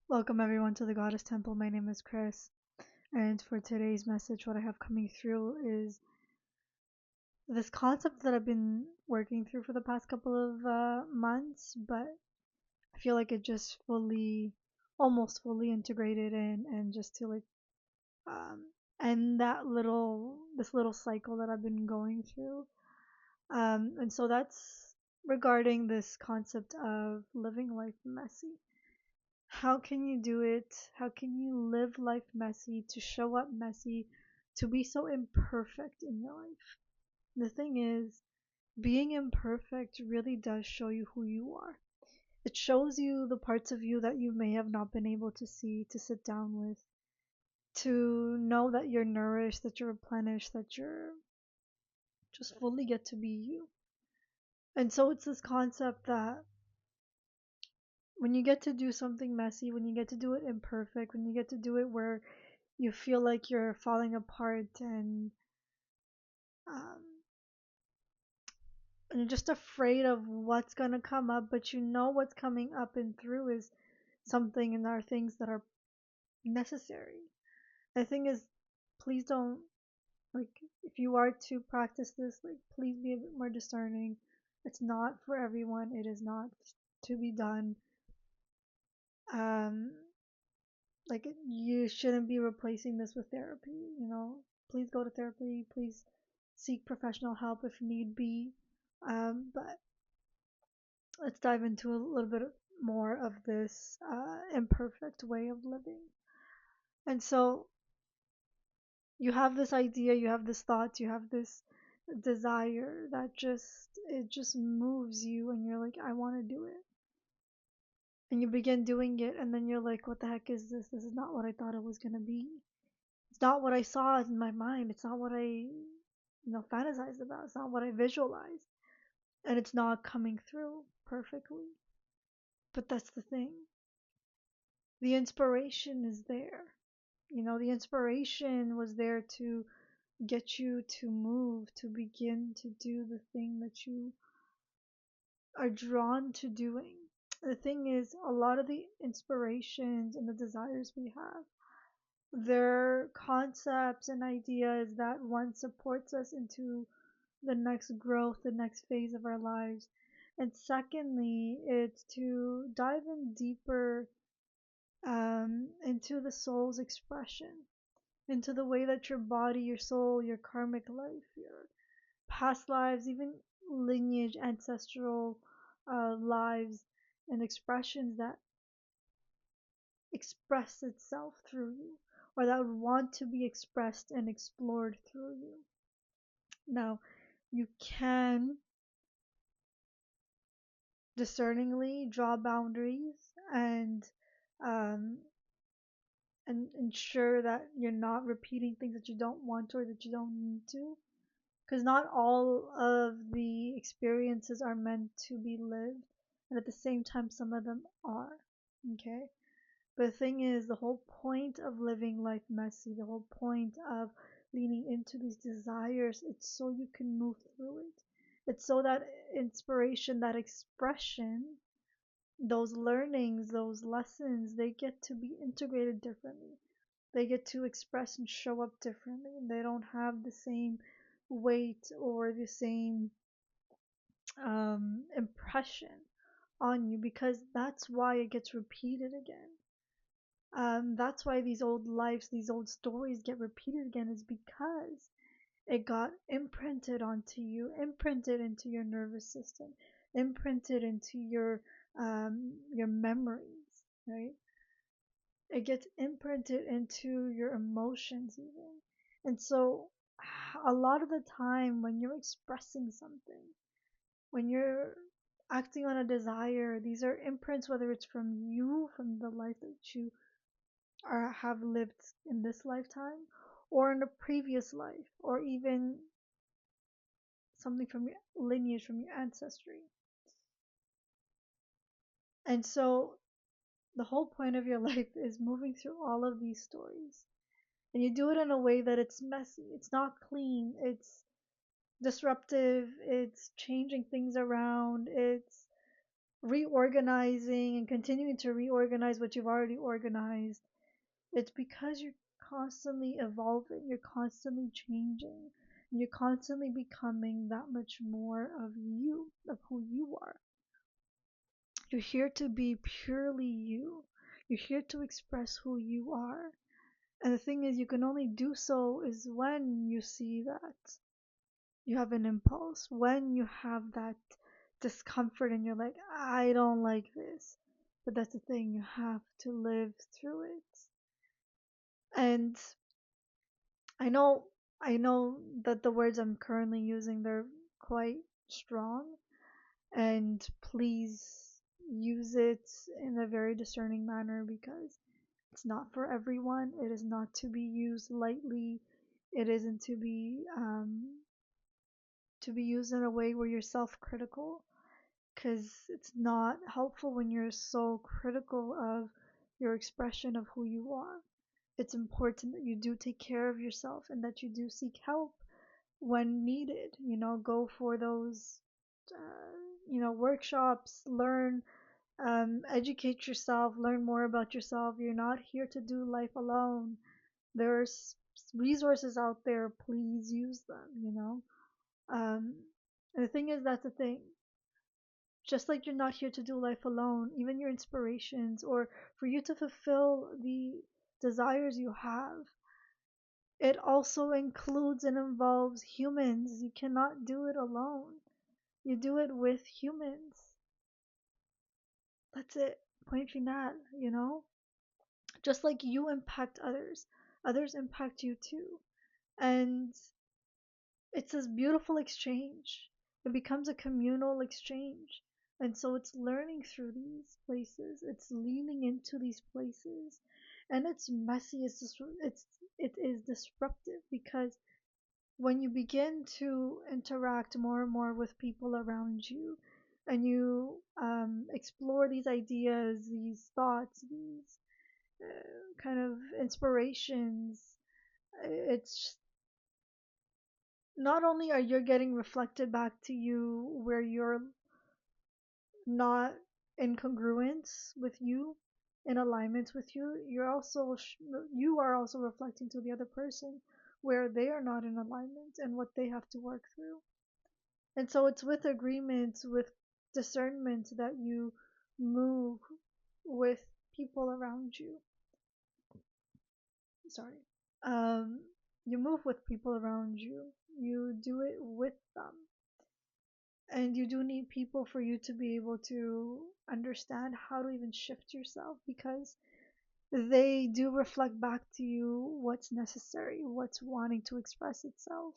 Welcome everyone to the Goddess Temple. My name is Chris, and for today's message, what I have coming through is this concept that I've been working through for the past couple of months, but I feel like it just almost fully integrated in, and just to um, end this little cycle that I've been going through. And so that's regarding this concept of living life messy. How can you do it? How can you live life messy, to show up messy, to be so imperfect in your life? The thing is, being imperfect really does show you who you are. It shows you the parts of you that you may have not been able to see, to sit down with, to know that you're nourished, that you're replenished, that you're just fully get to be you. And so it's this concept that when you get to do something messy, when you get to do it imperfect, when you get to do it where you feel like you're falling apart um, and you're just afraid of what's gonna come up, but you know what's coming up and through is something and are things that are necessary. The thing is, please don't, like, if you are to practice this, like, please be a bit more discerning. It's not for everyone. It is not to be done. Um, like, you shouldn't be replacing this with therapy. Please go to therapy. Please seek professional help if need be. But let's dive into a little bit more of this imperfect way of living. And so you have this idea, you have this thought, you have this desire that just moves you, and you're like, I want to do it. And you begin doing it, and then you're like, what the heck is this? This is not what I thought it was going to be. It's not what I saw in my mind. It's not what I fantasized about. It's not what I visualized. And it's not coming through perfectly. But that's the thing. The inspiration is there. The inspiration was there to get you to move, to begin to do the thing that you are drawn to doing. The thing is, a lot of the inspirations and the desires we have, they're concepts and ideas that one supports us into the next growth, the next phase of our lives. And secondly, it's to dive in deeper into the soul's expression, into the way that your body, your soul, your karmic life, your past lives, even lineage, ancestral lives, and expressions that express itself through you, or that would want to be expressed and explored through you. Now, you can discerningly draw boundaries um, and ensure that you're not repeating things that you don't want to or that you don't need to. Because not all of the experiences are meant to be lived, and at the same time, some of them are. Okay? But the thing is, the whole point of living life messy, the whole point of leaning into these desires, it's so you can move through it. It's so that inspiration, that expression, those learnings, those lessons, they get to be integrated differently. They get to express and show up differently. They don't have the same weight or the same impression on you, because that's why it gets repeated again. That's why these old lives, these old stories get repeated again, is because it got imprinted onto you, imprinted into your nervous system, imprinted into your memories, right? It gets imprinted into your emotions even. And so a lot of the time when you're expressing something, when you're acting on a desire, these are imprints, whether it's from you, from the life that you are have lived in this lifetime, or in a previous life, or even something from your lineage, from your ancestry. And so the whole point of your life is moving through all of these stories. And you do it in a way that it's messy, it's not clean, it's disruptive, it's changing things around, it's reorganizing and continuing to reorganize what you've already organized, it's because you're constantly evolving, you're constantly changing, and you're constantly becoming that much more of you, of who you are. You're here to be purely you. You're here to express who you are. And the thing is, you can only do so is when you see that you have an impulse, when you have that discomfort and you're like, I don't like this. But that's the thing, you have to live through it. And I know I know that the words I'm currently using, they're quite strong, and please use it in a very discerning manner because it's not for everyone. It is not to be used lightly. It isn't to be used in a way where you're self-critical, because it's not helpful when you're so critical of your expression of who you are. It's important that you do take care of yourself and that you do seek help when needed. Go for those, workshops, learn, educate yourself, learn more about yourself. You're not here to do life alone. There's resources out there. Please use them. Um, and the thing is, that's the thing. Just like you're not here to do life alone, even your inspirations or for you to fulfill the desires you have, it also includes and involves humans. You cannot do it alone. You do it with humans. That's it. Point final. Just like you impact others, others impact you too. And it's this beautiful exchange. It becomes a communal exchange. And so it's learning through these places. It's leaning into these places. And it's messy. It is disruptive because when you begin to interact more and more with people around you and you explore these ideas, these thoughts, these kind of inspirations, it's not only are you getting reflected back to you where you're not in congruence with you, in alignment with you, you are also reflecting to the other person where they are not in alignment and what they have to work through. And so it's with agreement, with discernment that you move with people around you. Sorry. Um, you move with people around you. You do it with them. And you do need people for you to be able to understand how to even shift yourself because they do reflect back to you what's necessary, what's wanting to express itself.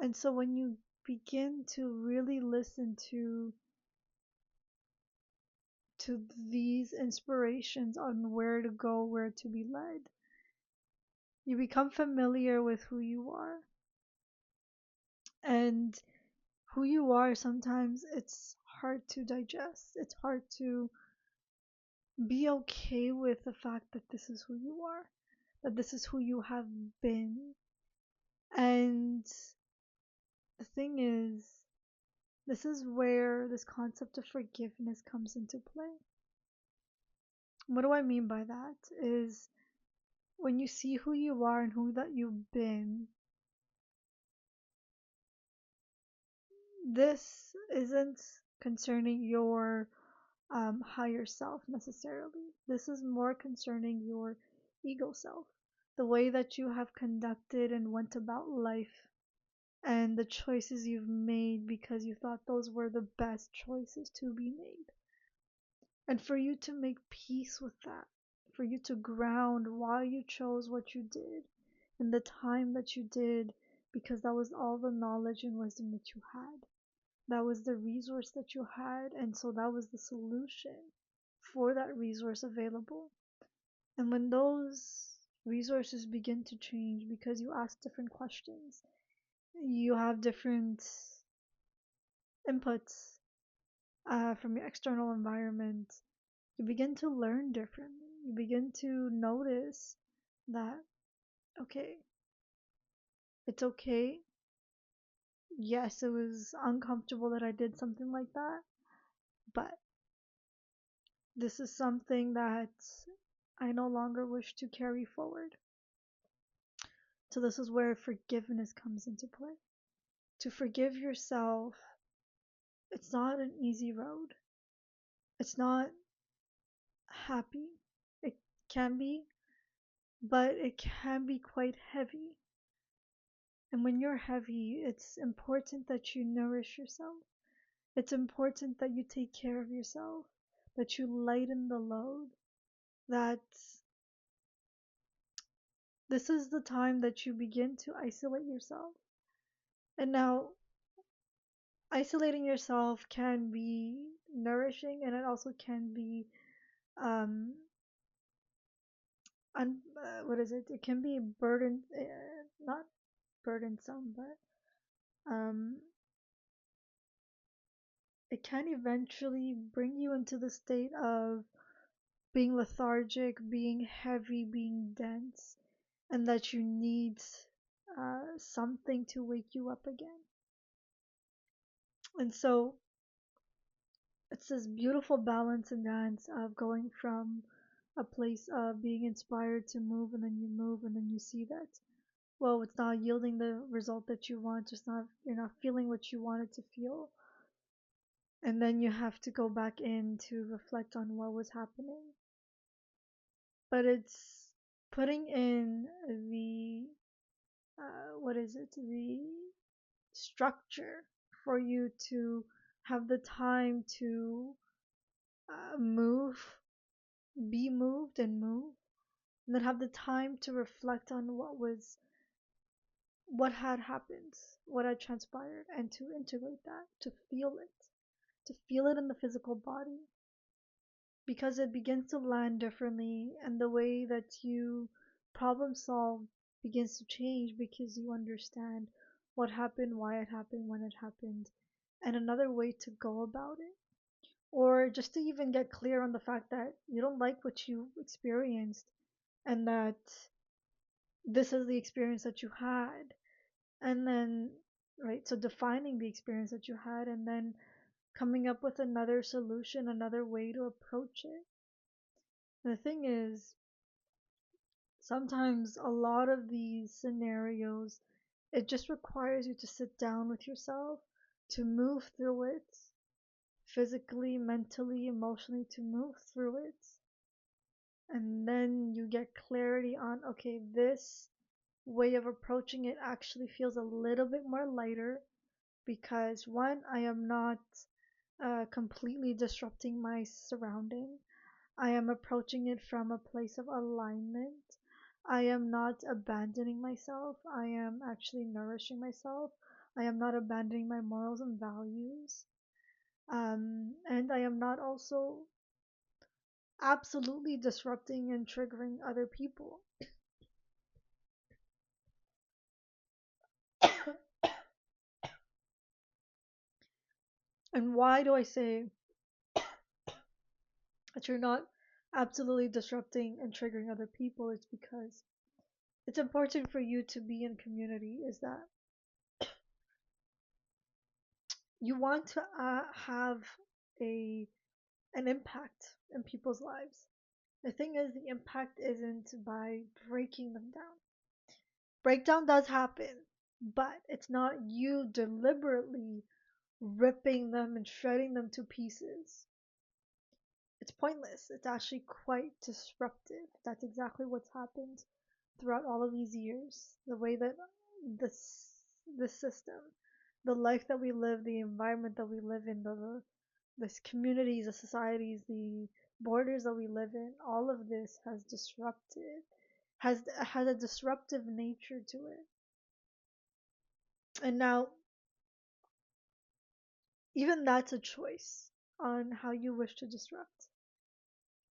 And so when you begin to really listen to these inspirations on where to go, where to be led, you become familiar with who you are. And who you are, sometimes it's hard to digest. It's hard to be okay with the fact that this is who you are, that this is who you have been. And the thing is, this is where this concept of forgiveness comes into play. What do I mean by that? Is when you see who you are and who that you've been, this isn't concerning your higher self necessarily. This is more concerning your ego self, the way that you have conducted and went about life, and the choices you've made because you thought those were the best choices to be made. And for you to make peace with that, for you to ground why you chose what you did in the time that you did, because that was all the knowledge and wisdom that you had. That was the resource that you had, and so that was the solution for that resource available. And when those resources begin to change because you ask different questions, you have different inputs from your external environment, you begin to learn differently. You begin to notice that, okay, it's okay. Yes, it was uncomfortable that I did something like that, but This is something that I no longer wish to carry forward. So this is where forgiveness comes into play. To forgive yourself, it's not an easy road. It's not happy. It can be, but it can be quite heavy. And when you're heavy, it's important that you nourish yourself. It's important that you take care of yourself, that you lighten the load, that this is the time that you begin to isolate yourself. And now, isolating yourself can be nourishing and it also can be, um, what is it? It can be not burdensome, but um, it can eventually bring you into the state of being lethargic, being heavy, being dense, and that you need something to wake you up again. And so it's this beautiful balance and dance of going from a place of being inspired to move, and then you move, and then you see that, well, it's not yielding the result that you want, just not, you're not feeling what you wanted to feel. And then you have to go back in to reflect on what was happening. But it's putting in the, what is it, the structure for you to have the time to move, be moved and move, and then have the time to reflect on what had happened, what had transpired, and to integrate that, to feel it in the physical body, because it begins to land differently, and the way that you problem solve begins to change because you understand what happened, why it happened, when it happened, and another way to go about it. Or just to even get clear on the fact that you don't like what you experienced and that this is the experience that you had. And then, right, so defining the experience that you had and then coming up with another solution, another way to approach it. The thing is, sometimes a lot of these scenarios, it just requires you to sit down with yourself, to move through it, physically, mentally, emotionally, to move through it. And then you get clarity on, okay, this way of approaching it actually feels a little bit more lighter because one, I am not completely disrupting my surrounding. I am approaching it from a place of alignment. I am not abandoning myself. I am actually nourishing myself. I am not abandoning my morals and values. And I am not also absolutely disrupting and triggering other people. And why do I say that you're not absolutely disrupting and triggering other people? It's because it's important for you to be in community, is that you want to have a an impact in people's lives. The thing is, the impact isn't by breaking them down. Breakdown does happen, but it's not you deliberately ripping them and shredding them to pieces. It's pointless. It's actually quite disruptive. That's exactly what's happened throughout all of these years. The way that this this system, the life that we live, the environment that we live in, the communities, the societies, the borders that we live in, all of this has disrupted, has a disruptive nature to it. And now, even that's a choice on how you wish to disrupt.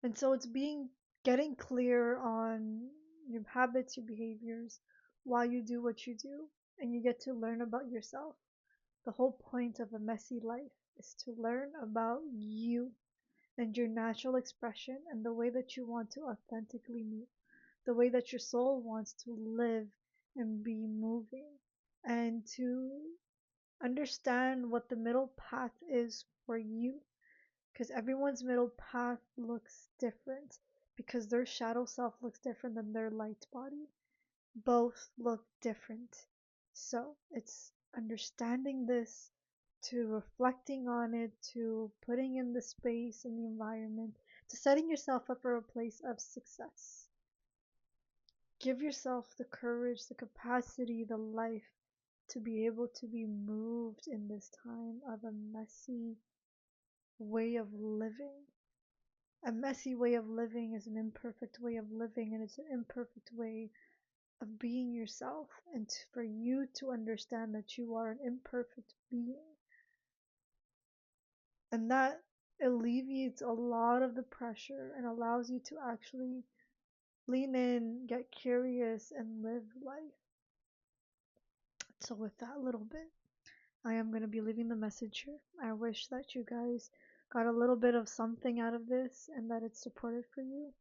And so it's being getting clear on your habits, your behaviors, why you do what you do, and you get to learn about yourself. The whole point of a messy life is to learn about you and your natural expression and the way that you want to authentically move, the way that your soul wants to live and be moving, and to understand what the middle path is for you, because everyone's middle path looks different because their shadow self looks different than their light body. Both look different. So it's understanding this, to reflecting on it, to putting in the space and the environment, to setting yourself up for a place of success. Give yourself the courage, the capacity, the life to be able to be moved in this time of a messy way of living. A messy way of living is an imperfect way of living, and it's an imperfect way of being yourself, and for you to understand that you are an imperfect being. And that alleviates a lot of the pressure and allows you to actually lean in, get curious, and live life. So, with that little bit, I am going to be leaving the message here. I wish that you guys got a little bit of something out of this and that it's supported for you.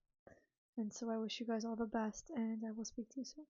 And so, I wish you guys all the best, and I will speak to you soon.